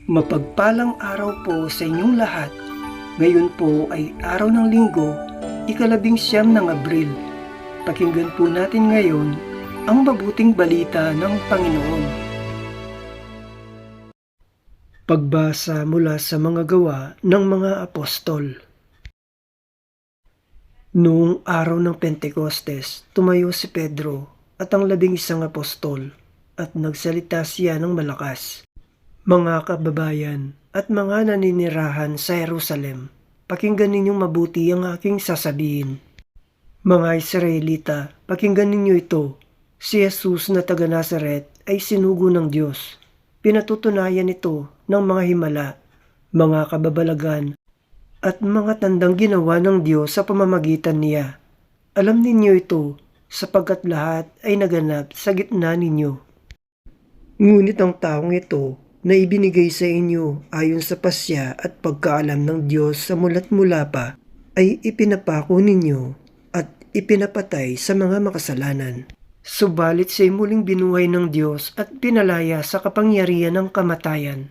Mapagpalang araw po sa inyong lahat. Ngayon po ay araw ng Linggo, ika-19 ng Abril. Pakinggan po natin ngayon ang mabuting balita ng Panginoon. Pagbasa mula sa mga gawa ng mga apostol. Noong araw ng Pentecostes, tumayo si Pedro at ang 11 apostol at nagsalita siya ng malakas. Mga kababayan at mga naninirahan sa Jerusalem, pakinggan ninyong mabuti ang aking sasabihin. Mga Israelita, pakinggan ninyo ito. Si Jesus na taga Nazaret ay sinugo ng Diyos. Pinatutunayan ito ng mga himala, mga kababalagan, at mga tandang ginawa ng Diyos sa pamamagitan niya. Alam ninyo ito, sapagkat lahat ay naganap sa gitna ninyo. Ngunit ang taong ito na ibinigay sa inyo ayon sa pasya at pagkaalam ng Diyos sa mula't mula pa, ay ipinapako ninyo at ipinapatay sa mga makasalanan. Subalit siya'y muling binuhay ng Diyos at pinalaya sa kapangyarihan ng kamatayan.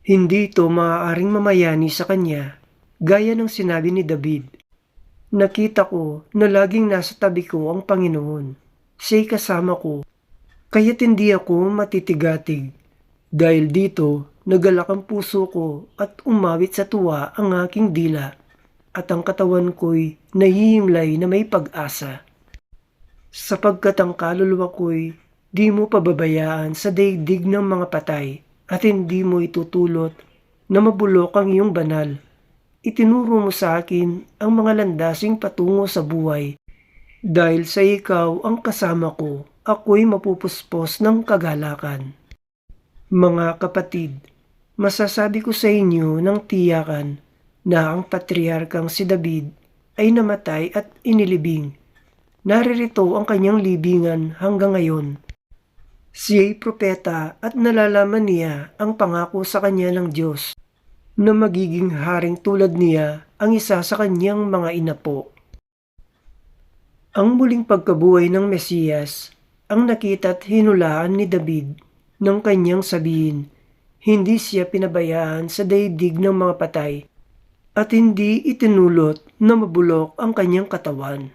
Hindi ito maaaring mamayani sa kanya, gaya ng sinabi ni David. Nakita ko na laging nasa tabi ko ang Panginoon. Siya'y kasama ko, kaya't hindi ako matitigatig. Dahil dito, nagalak ang puso ko at umawit sa tuwa ang aking dila, at ang katawan ko'y nahihimlay na may pag-asa. Sapagkat ang kaluluwa ko'y di mo pababayaan sa daigdig ng mga patay, at hindi mo itutulot na mabulok ang iyong banal. Itinuro mo sa akin ang mga landasing patungo sa buhay. Dahil sa ikaw ang kasama ko, ako'y mapupuspos ng kagalakan. Mga kapatid, masasabi ko sa inyo ng tiyakan na ang patriarkang si David ay namatay at inilibing. Naririto ang kanyang libingan hanggang ngayon. Siya'y propeta at nalalaman niya ang pangako sa kanya ng Diyos na magiging haring tulad niya ang isa sa kanyang mga inapo. Ang muling pagkabuhay ng Mesiyas ang nakita at hinulaan ni David nang kanyang sabihin, hindi siya pinabayaan sa daigdig ng mga patay at hindi itinulot na mabulok ang kanyang katawan.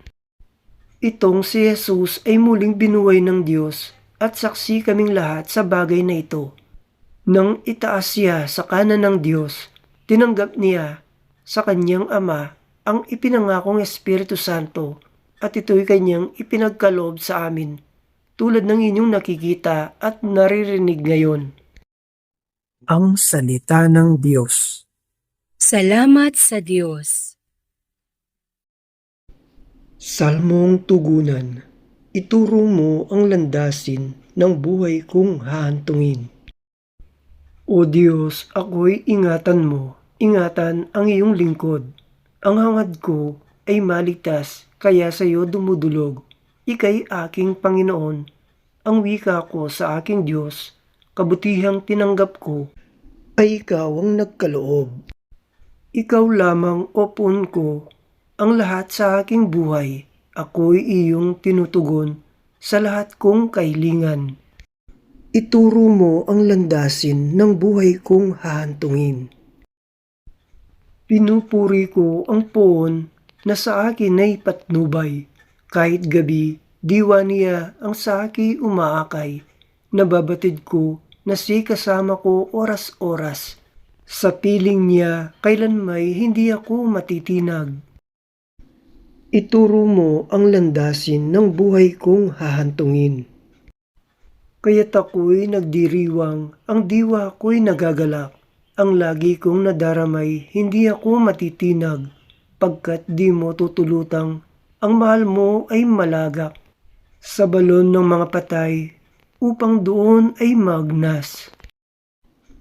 Itong si Jesus ay muling binuhay ng Diyos at saksi kaming lahat sa bagay na ito. Nang itaas siya sa kanan ng Diyos, tinanggap niya sa kanyang Ama ang ipinangakong Espiritu Santo at ito'y kanyang ipinagkaloob sa amin, tulad ng inyong nakikita at naririnig ngayon. Ang Salita ng Diyos. Salamat sa Diyos. Salmong Tugunan. Ituro mo ang landasin ng buhay kong hahantungin. O Diyos, ako'y ingatan mo, ingatan ang iyong lingkod. Ang hangad ko ay maligtas, kaya sa iyo dumudulog. Ika'y aking Panginoon, ang wika ko sa aking Diyos, kabutihang tinanggap ko, ay ikaw ang nagkaloob. Ikaw lamang, O Pun ko, ang lahat sa aking buhay, ako'y iyong tinutugon sa lahat kong kailingan. Ituro mo ang landasin ng buhay kong hahantungin. Pinupuri ko ang Poon na sa akin ay patnubay. Kahit gabi, diwa niya ang sa akin umaakay. Nababatid ko na si kasama ko oras-oras. Sa piling niya, kailan may hindi ako matitinag. Ituro mo ang landasin ng buhay kong hahantungin. Kaya't ako'y nagdiriwang, ang diwa ko'y nagagalak. Ang lagi kong nadaramay, hindi ako matitinag. Pagkat di mo tutulutang, ang mahal mo ay malagak sa balon ng mga patay, upang doon ay magnas.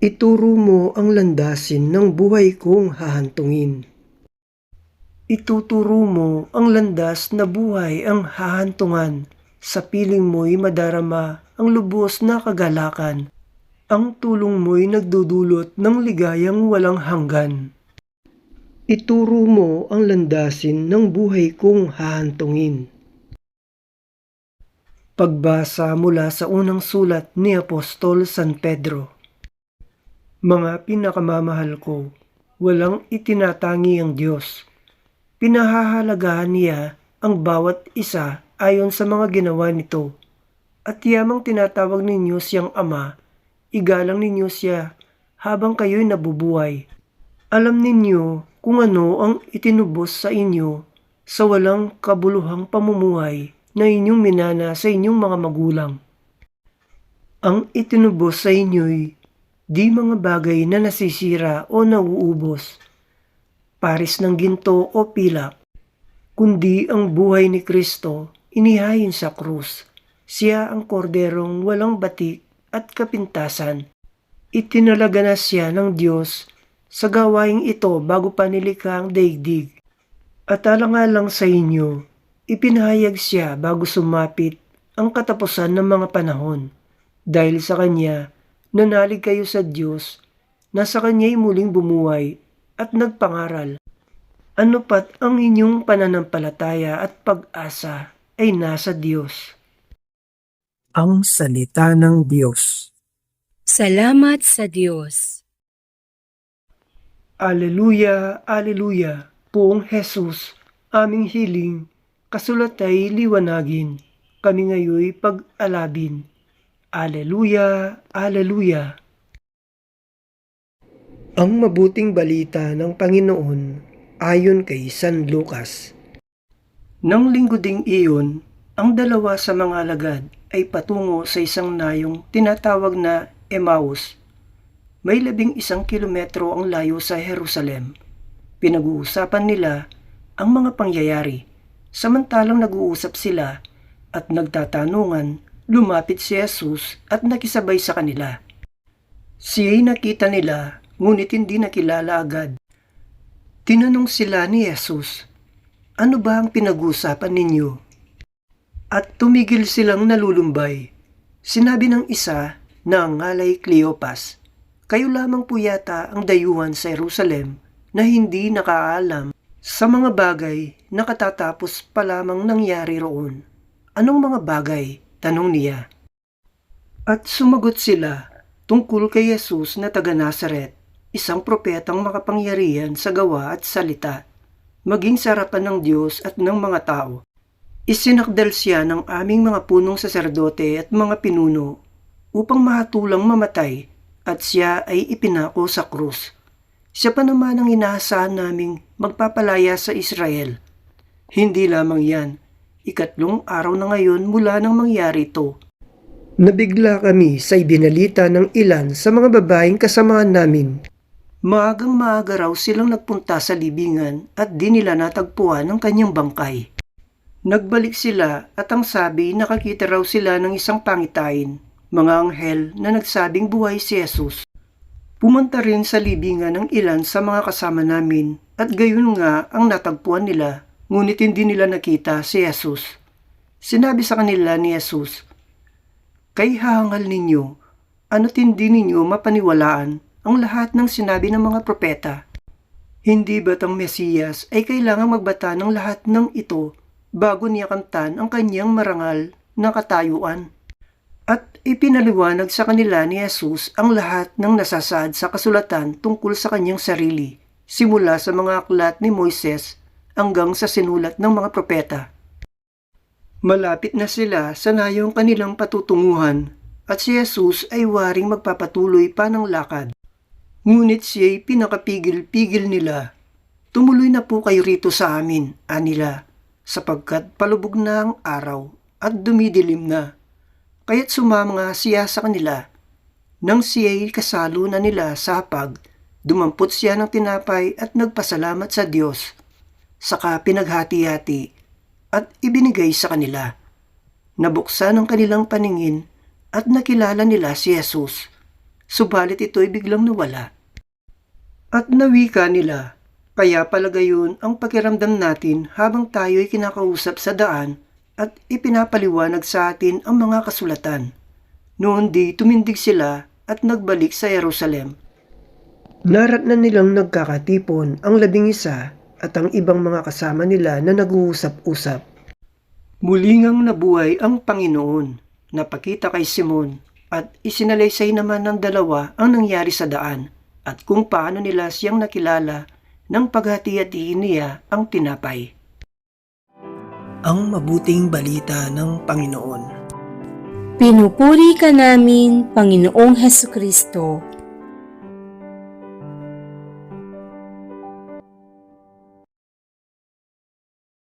Ituro mo ang landasin ng buhay kong hahantungin. Ituturo mo ang landas na buhay ang hahantungan. Sa piling mo'y madarama ang lubos na kagalakan. Ang tulong mo'y nagdudulot ng ligayang walang hanggan. Ituro mo ang landasin ng buhay kong hahantungin. Pagbasa mula sa unang sulat ni Apostol San Pedro. Mga pinakamamahal ko, walang itinatangi ang Diyos. Pinahahalagahan niya ang bawat isa ayon sa mga ginawa nito. At yamang tinatawag ninyo siyang Ama, igalang ninyo siya habang kayo'y nabubuhay. Alam ninyo kung ano ang itinubos sa inyo sa walang kabuluhang pamumuhay na inyong minana sa inyong mga magulang. Ang itinubos sa inyo'y di mga bagay na nasisira o nauubos, paris ng ginto o pilak, kundi ang buhay ni Kristo inihayin sa krus. Siya ang korderong walang batik at kapintasan. Itinalaga na siya ng Diyos sa gawaing ito bago pa nilikha ang daigdig. At alang-alang sa inyo, ipinahayag siya bago sumapit ang katapusan ng mga panahon. Dahil sa Kanya, nanalig kayo sa Diyos na sa Kanya'y muling bumuhay at nagpangaral. Ano pat ang inyong pananampalataya at pag-asa ay nasa Diyos. Ang Salita ng Diyos. Salamat sa Diyos. Aleluya, aleluya, Poong Jesus, aming hiling, kasulat ay liwanagin, kami ngayoy pag-alabin. Aleluya, aleluya. Ang mabuting balita ng Panginoon ayon kay San Lucas. Nang linggo ding iyon, ang dalawa sa mga alagad ay patungo sa isang nayong tinatawag na Emmaus. May 11 kilometro ang layo sa Jerusalem. Pinag-uusapan nila ang mga pangyayari. Samantalang nag-uusap sila at nagtatanungan, lumapit si Jesus at nakisabay sa kanila. Siya'y nakita nila, ngunit hindi nakilala agad. Tinanong sila ni Jesus, "Ano ba ang pinag-uusapan ninyo?" At tumigil silang nalulumbay. Sinabi ng isa na ang ngalay Cleopas, "Kayo lamang po yata ang dayuhan sa Jerusalem na hindi nakaalam sa mga bagay na katatapos pa lamang nangyari roon." "Anong mga bagay?" tanong niya. At sumagot sila tungkol kay Jesus na taga Nazaret, isang propetang makapangyarihan sa gawa at salita, maging sa harapan ng Diyos at ng mga tao. Isinakdal siya ng aming mga punong saserdote at mga pinuno upang mahatulang mamatay at siya ay ipinako sa krus. Siya pa naman ang inaasahan naming magpapalaya sa Israel. Hindi lamang yan, 3 araw na ngayon mula nang mangyari ito. Nabigla kami sa ibinalita ng ilan sa mga babaeng kasamahan namin. Maagang maaga raw silang nagpunta sa libingan at di nila natagpuan ang kanyang bangkay. Nagbalik sila at ang sabi nakakita raw sila ng isang pangitain, mga anghel na nagsabing buhay si Jesus. Pumunta rin sa libingan ng ilan sa mga kasama namin at gayon nga ang natagpuan nila, ngunit hindi nila nakita si Jesus. Sinabi sa kanila ni Jesus, "Kay hahangal ninyo, ano't hindi ninyo mapaniwalaan ang lahat ng sinabi ng mga propeta? Hindi ba't ang Mesiyas ay kailangang magbata ng lahat ng ito bago niya kamtan ang kanyang marangal na katayuan?" At ipinaliwanag sa kanila ni Jesus ang lahat ng nasasaad sa kasulatan tungkol sa kanyang sarili, simula sa mga aklat ni Moises hanggang sa sinulat ng mga propeta. Malapit na sila sa nayong kanilang patutunguhan at si Jesus ay waring magpapatuloy pa ng lakad. Ngunit siya'y pinakapigil-pigil nila. "Tumuloy na po kayo rito sa amin," anila, "sapagkat palubog na ang araw at dumidilim na." Kaya't sumama siya sa kanila. Nang siya'y kasalo na nila sa hapag, dumampot siya ng tinapay at nagpasalamat sa Diyos. Saka pinaghati-hati at ibinigay sa kanila. Nabuksan ang kanilang paningin at nakilala nila si Jesus. Subalit ito'y biglang nawala. At nawika nila, kaya pala gayon ang pakiramdam natin habang tayo'y kinakausap sa daan at ipinapaliwanag sa atin ang mga kasulatan. Noon di tumindig sila at nagbalik sa Jerusalem. Naratnan nilang nagkakatipon ang 11 at ang ibang mga kasama nila na nag-uusap-usap. Muli ngang nabuhay ang Panginoon. Napakita kay Simon At isinalaysay naman ng dalawa ang nangyari sa daan at kung paano nila siyang nakilala nang paghati-hatiin niya ang tinapay. Ang mabuting balita ng Panginoon. Pinupuri ka namin, Panginoong Hesukristo.